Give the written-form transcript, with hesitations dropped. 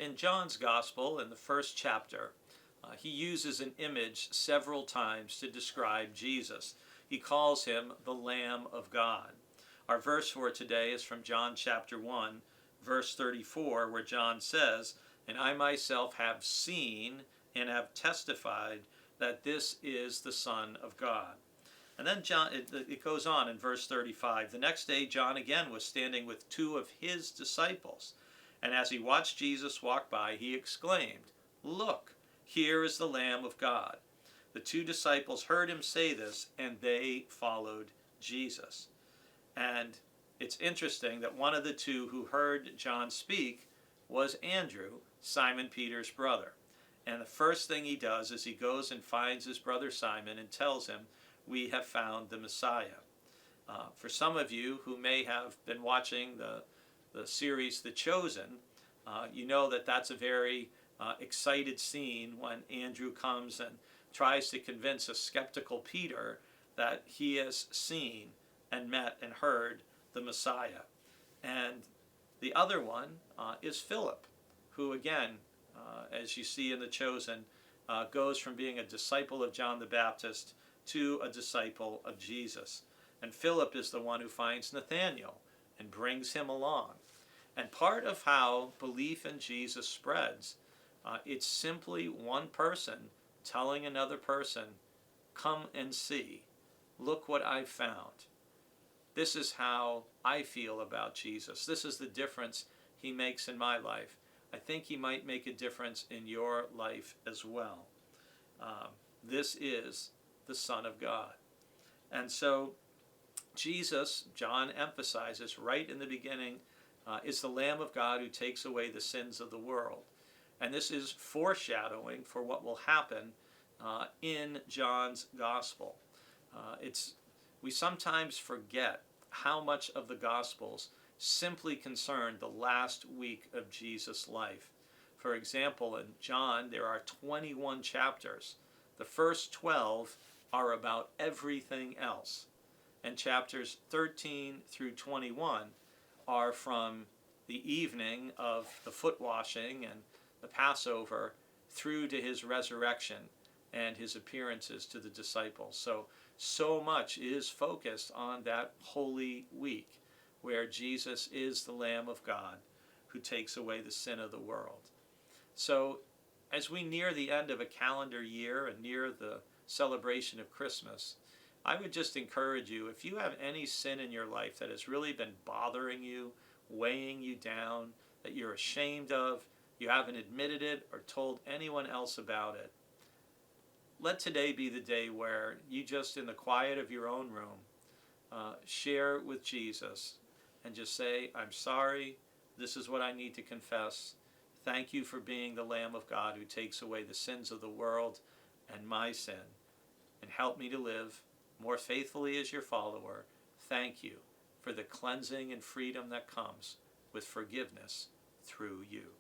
In John's Gospel, in the first chapter, he uses an image several times to describe Jesus. He calls him the Lamb of God. Our verse for today is from John chapter 1, verse 34, where John says, "And I myself have seen and have testified that this is the Son of God." And then it goes on in verse 35. "The next day John again was standing with two of his disciples. And as he watched Jesus walk by, he exclaimed, 'Look, here is the Lamb of God.' The two disciples heard him say this, and they followed Jesus." And it's interesting that one of the two who heard John speak was Andrew, Simon Peter's brother. And the first thing he does is he goes and finds his brother Simon and tells him, "We have found the Messiah." For some of you who may have been watching the series The Chosen, you know that that's a very excited scene when Andrew comes and tries to convince a skeptical Peter that he has seen and met and heard the Messiah. And the other one is Philip, who again, as you see in The Chosen, goes from being a disciple of John the Baptist to a disciple of Jesus. And Philip is the one who finds Nathanael and brings him along. And part of how belief in Jesus spreads, it's simply one person telling another person, "Come and see. Look what I've found. This is how I feel about Jesus. This is the difference he makes in my life. I think he might make a difference in your life as well." This is the Son of God. And so Jesus, John emphasizes right in the beginning, is the Lamb of God who takes away the sins of the world. And this is foreshadowing for what will happen in John's Gospel. We sometimes forget how much of the Gospels simply concern the last week of Jesus' life. For example, in John, there are 21 chapters. The first 12 are about everything else. And chapters 13 through 21 are from the evening of the foot washing and the Passover through to his resurrection and his appearances to the disciples. So much is focused on that Holy Week where Jesus is the Lamb of God who takes away the sin of the world. So as we near the end of a calendar year and near the celebration of Christmas, I would just encourage you, if you have any sin in your life that has really been bothering you, weighing you down, that you're ashamed of, you haven't admitted it or told anyone else about it, let today be the day where you just, in the quiet of your own room, share with Jesus and just say, "I'm sorry, this is what I need to confess. Thank you for being the Lamb of God who takes away the sins of the world and my sin, and help me to live more faithfully as your follower. Thank you for the cleansing and freedom that comes with forgiveness through you."